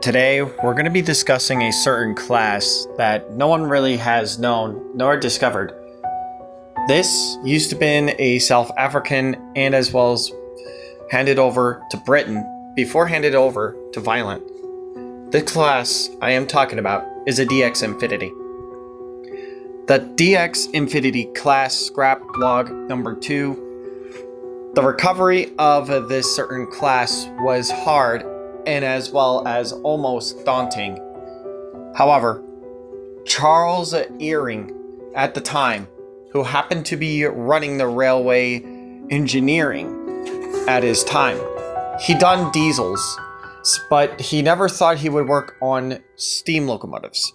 Today, we're going to be discussing a certain class that no one really has known nor discovered. This used to been a South African and as well as handed over to Britain before handed over to viland. The class I am talking about is a DX Infinity. The DX Infinity class scrap log number 2. The recovery of this certain class was hard and as well as almost daunting. However, Charles Earing at the time, who happened to be running the railway engineering at his time, he done diesels, but he never thought he would work on steam locomotives.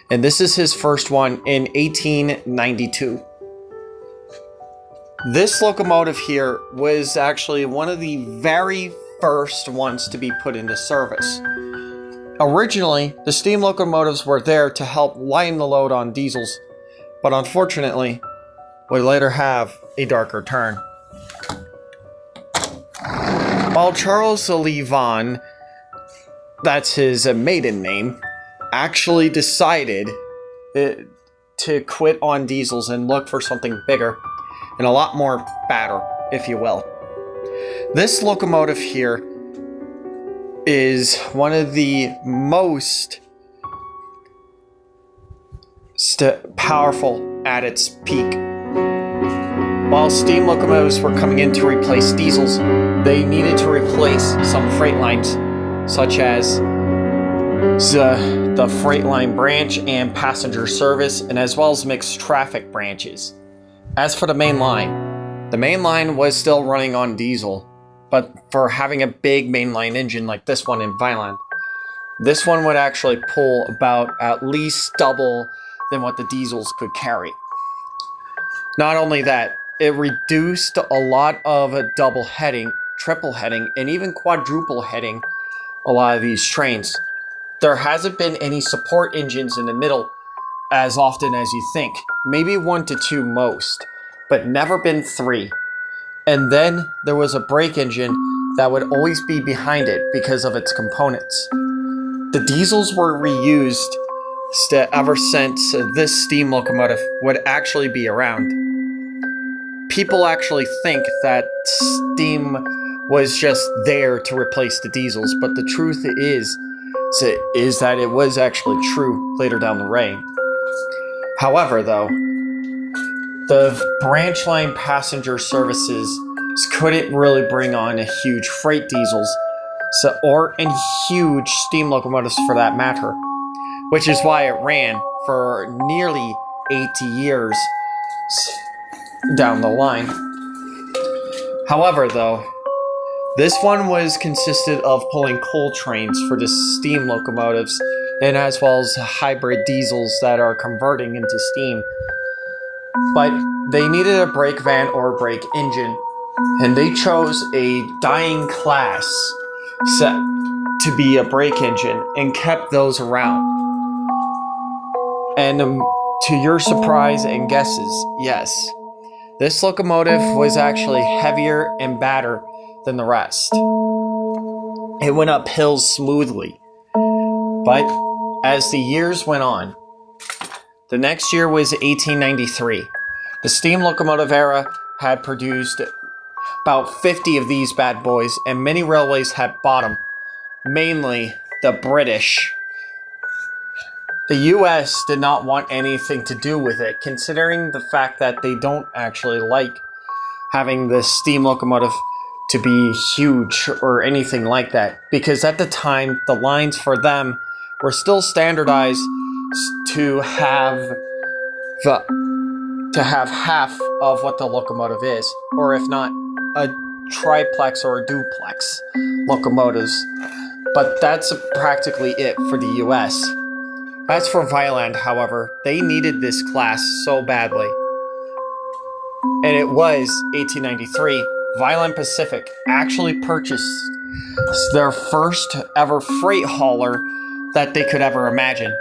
And this is his first one in 1892. This locomotive here was actually one of the very first ones to be put into service. Originally, the steam locomotives were there to help lighten the load on diesels, but unfortunately, would later have a darker turn. While Charles Lee Vaughan, that's his maiden name, actually decided to quit on diesels and look for something bigger and a lot more badder, if you will. This locomotive here is one of the most powerful at its peak. While steam locomotives were coming in to replace diesels, they needed to replace some freight lines, such as the freight line branch and passenger service, and as well as mixed traffic branches. As for the main line was still running on diesel, but for having a big mainline engine like this one in viland, this one would actually pull about at least double than what the diesels could carry. Not only that, it reduced a lot of double heading, triple heading, and even quadruple heading a lot of these trains. There hasn't been any support engines in the middle as often as you think. Maybe 1 to 2 most, but never been 3. And then there was a brake engine that would always be behind it because of its components. The diesels were reused ever since this steam locomotive would actually be around. People actually think that steam was just there to replace the diesels, but the truth is that it was actually true later down the way. However, though, the branch line passenger services couldn't really bring on a huge freight diesels, or any huge steam locomotives for that matter, which is why it ran for nearly 80 years down the line. However, though, this one was consisted of pulling coal trains for the steam locomotives, and as well as hybrid diesels that are converting into steam. But they needed a brake van or a brake engine, and they chose a dying class set to be a brake engine and kept those around. And to your surprise and guesses, yes, this locomotive was actually heavier and badder than the rest. It went up hills smoothly, but as the years went on, the next year was 1893. The steam locomotive era had produced about 50 of these bad boys, and many railways had bought them, mainly the British. The US did not want anything to do with it, considering the fact that they don't actually like having the steam locomotive to be huge or anything like that, because at the time the lines for them were still standardized to have half of what the locomotive is, or if not a triplex or a duplex locomotives. But that's practically it for the US. As for viland, however, they needed this class so badly. And it was 1893, Viland Pacific actually purchased their first ever freight hauler that they could ever imagine.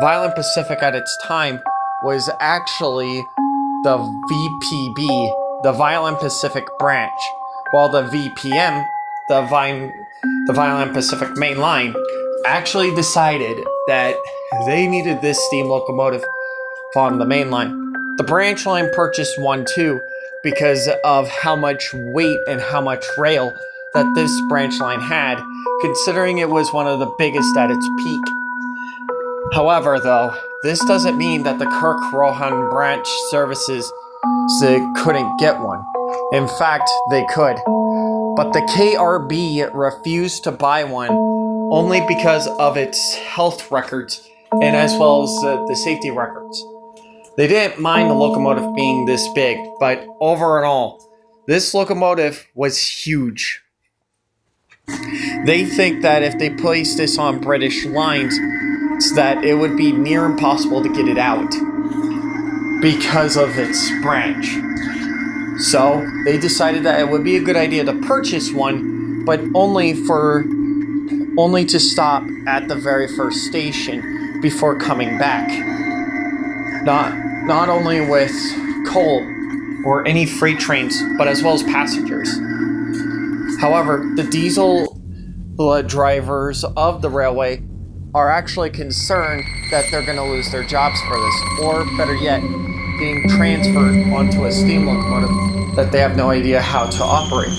Viland Pacific at its time was actually the VPB, the Viland Pacific branch, while the VPM, the Viland Pacific Main Line, actually decided that they needed this steam locomotive on the main line. The branch line purchased one too because of how much weight and how much rail that this branch line had, considering it was one of the biggest at its peak. However, though, this doesn't mean that the Kirk Rohan branch services couldn't get one. In fact, they could. But the KRB refused to buy one only because of its health records and as well as the safety records. They didn't mind the locomotive being this big, but overall, this locomotive was huge. They think that if they placed this on British lines, that it would be near impossible to get it out because of its branch. So they decided that it would be a good idea to purchase one, but only to stop at the very first station before coming back. Not only with coal or any freight trains, but as well as passengers. However, the diesel drivers of the railway are actually concerned that they're going to lose their jobs for this, or better yet, being transferred onto a steam locomotive that they have no idea how to operate.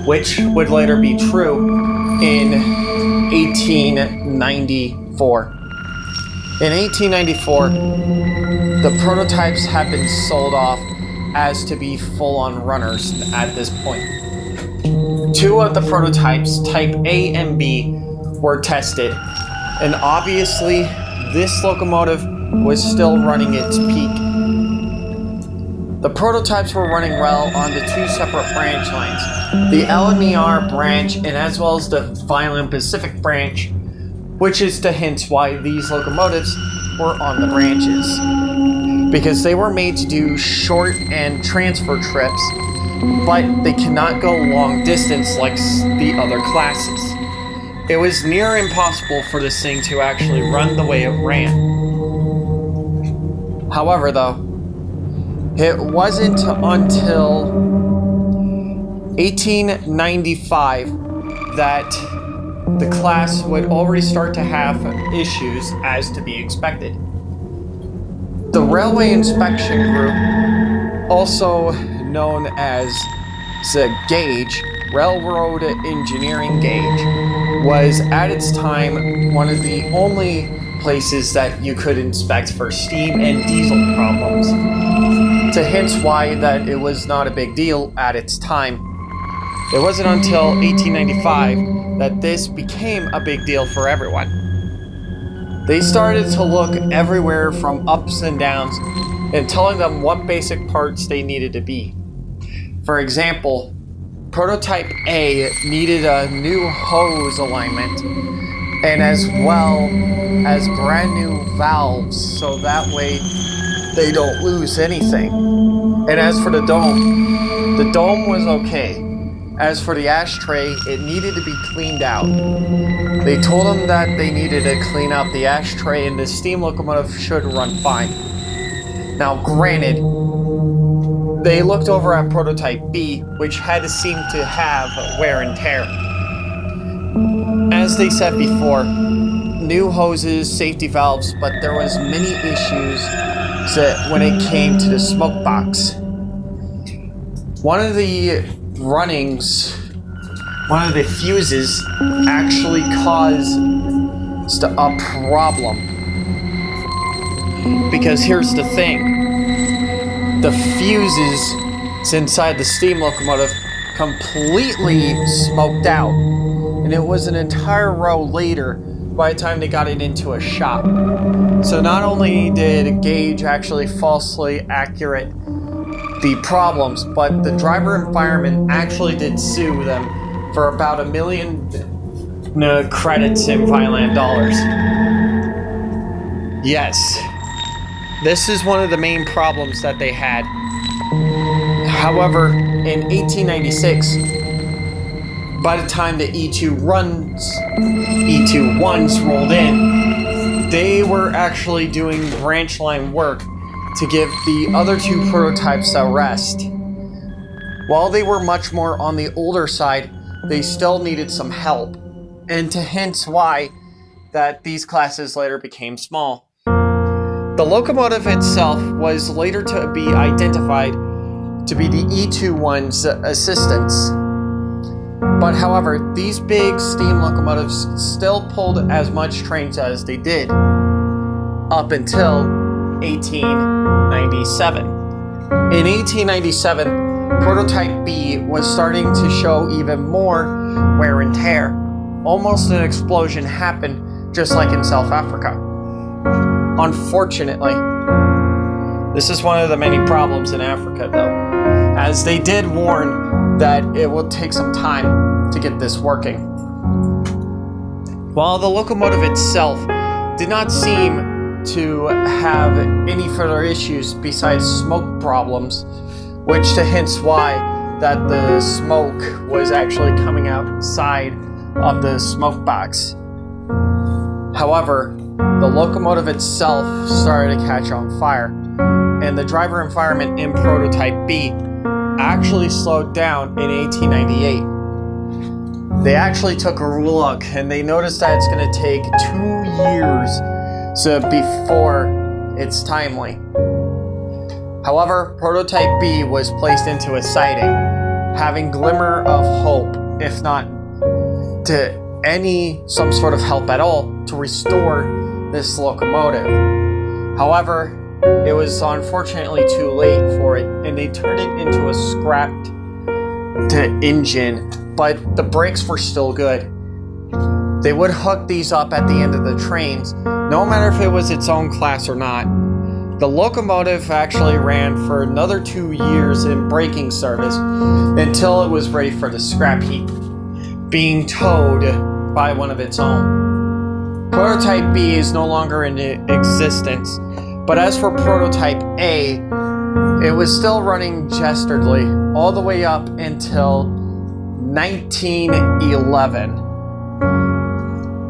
Which would later be true in 1894. In 1894, the prototypes had been sold off as to be full-on runners at this point. Two of the prototypes, Type A and B, were tested, and obviously this locomotive was still running its peak. The prototypes were running well on the two separate branch lines, the LMER branch and as well as the Viland Pacific branch, which is the hint why these locomotives were on the branches. Because they were made to do short and transfer trips, but they cannot go long distance like the other classes. It was near impossible for this thing to actually run the way it ran. However, though, it wasn't until 1895 that the class would already start to have issues as to be expected. The Railway Inspection Group, also known as the Gauge, Railroad Engineering Gauge, was at its time one of the only places that you could inspect for steam and diesel problems. To hint why that it was not a big deal at its time. It wasn't until 1895 that this became a big deal for everyone. They started to look everywhere from ups and downs and telling them what basic parts they needed to be. For example, Prototype A needed a new hose alignment and as well as brand new valves so that way they don't lose anything. And as for the dome was okay. As for the ashtray, it needed to be cleaned out. They told them that they needed to clean out the ashtray and the steam locomotive should run fine. Now granted, they looked over at Prototype B, which had seemed to have wear and tear. As they said before, new hoses, safety valves, but there was many issues when it came to the smoke box. One of the fuses actually caused a problem. Because here's the thing. The fuses inside the steam locomotive completely smoked out. And it was an entire row later by the time they got it into a shop. So not only did Gauge actually falsely accurate the problems, but the driver and fireman actually did sue them for about $1 million credits in Viland dollars. Yes, this is one of the main problems that they had. However, in 1896, by the time the E21s rolled in, they were actually doing branch line work to give the other two prototypes a rest. While they were much more on the older side, they still needed some help. and to hint why that these classes later became small. The locomotive itself was later to be identified to be the E21's assistance. But however, these big steam locomotives still pulled as much trains as they did up until 1897. In 1897, prototype B was starting to show even more wear and tear. Almost an explosion happened, just like in South Africa. Unfortunately, this is one of the many problems in Africa, though, as they did warn that it will take some time to get this working. While the locomotive itself did not seem to have any further issues besides smoke problems, which to hints why that the smoke was actually coming outside of the smoke box. However, the locomotive itself started to catch on fire, and the driver environment in prototype B actually slowed down in 1898. They actually took a look and they noticed that it's going to take 2 years before it's timely. However, prototype B was placed into a siding, having glimmer of hope, if not to some sort of help at all, to restore this locomotive. However, it was unfortunately too late for it, and they turned it into a scrapped engine, but the brakes were still good. They would hook these up at the end of the trains, no matter if it was its own class or not. The locomotive actually ran for another 2 years in braking service until it was ready for the scrap heap, being towed by one of its own. Prototype B is no longer in existence, but as for prototype A, it was still running dastardly all the way up until 1911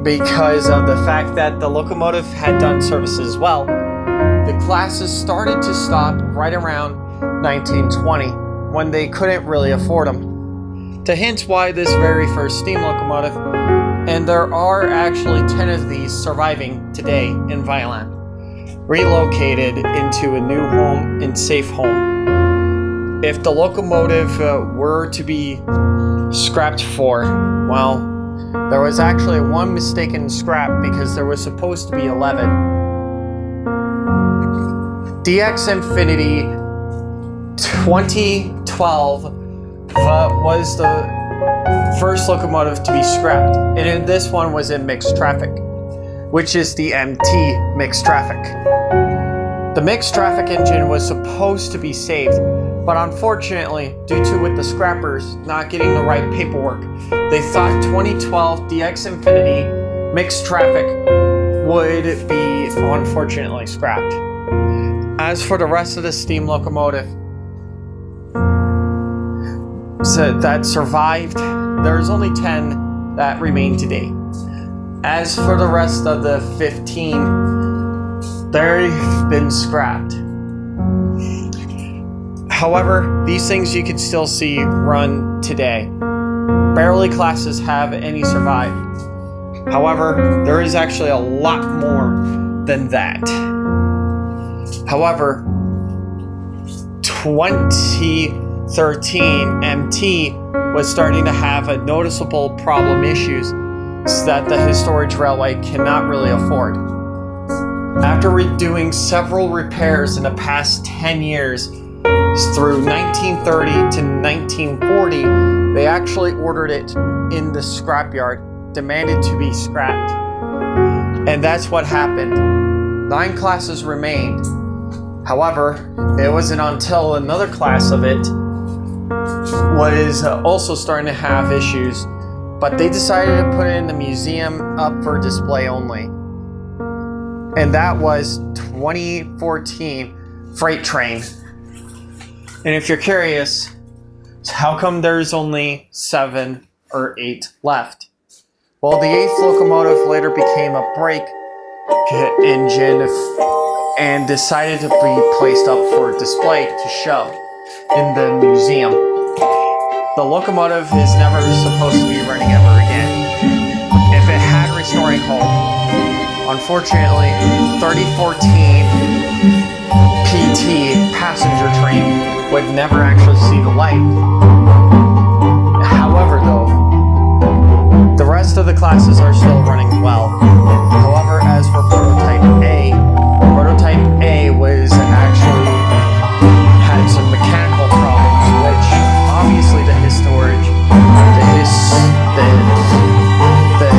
because of the fact that the locomotive had done service as well. The classes started to stop right around 1920 when they couldn't really afford them. To hint why this very first steam locomotive, and there are actually 10 of these surviving today in Viland, relocated into a new home and safe home. If the locomotive were to be scrapped for, well, there was actually one mistaken scrap because there was supposed to be 11. DX Infinity 2012 was the first locomotive to be scrapped, and in this one was in mixed traffic, which is the MT mixed traffic. The mixed traffic engine was supposed to be saved, but unfortunately, due to with the scrappers not getting the right paperwork, they thought 2012 DX Infinity mixed traffic would be unfortunately scrapped. As for the rest of the steam locomotive that survived, there's only 10 that remain today. As for the rest of the 15, they've been scrapped. However, these things you can still see run today. Barely classes have any survived. However, there is actually a lot more than that. However, 2013 MT was starting to have a noticeable problem issues that the historic railway cannot really afford. After redoing several repairs in the past 10 years, through 1930 to 1940, they actually ordered it in the scrapyard, demanded to be scrapped. And that's what happened. 9 classes remained. However, it wasn't until another class of it was also starting to have issues, but they decided to put it in the museum up for display only. And that was 2014 Freight Train. And if you're curious, how come there's only 7 or 8 left? Well, the 8th locomotive later became a brake engine and decided to be placed up for display to show in the museum. The locomotive is never supposed to be running ever again. unfortunately, 3014 PT passenger train would never actually see the light. However, though, the rest of the classes are still running well. However, as for Prototype A was actually had some mechanical problems, which obviously the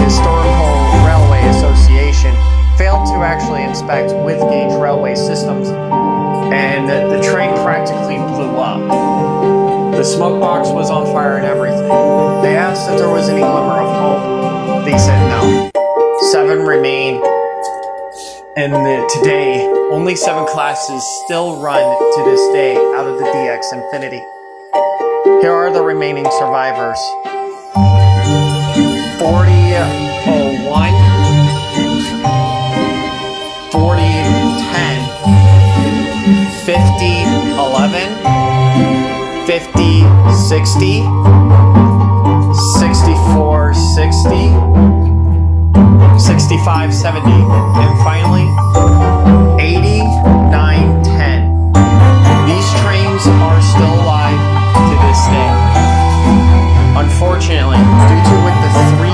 Historical Railway Association failed to actually inspect with gauge railway systems, and the train practically blew up. The smoke box was on fire and everything. They asked if there was any glimmer of hope. They said no. 7 remain, and today, only 7 classes still run to this day out of the DX Infinity. Here are the remaining survivors. 4001, 4010, 5011, 5060, 6460, 6570, and finally 8910. These trains are still alive to this day. Unfortunately, due to with the 3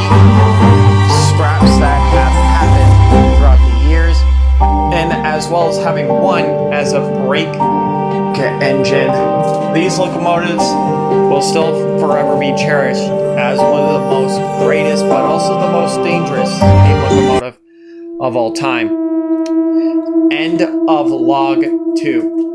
scraps that have happened throughout the years, and as well as having one as a brake engine, these locomotives will still forever be cherished as one of the most greatest, but also the most dangerous steam locomotive of all time. End of log 2.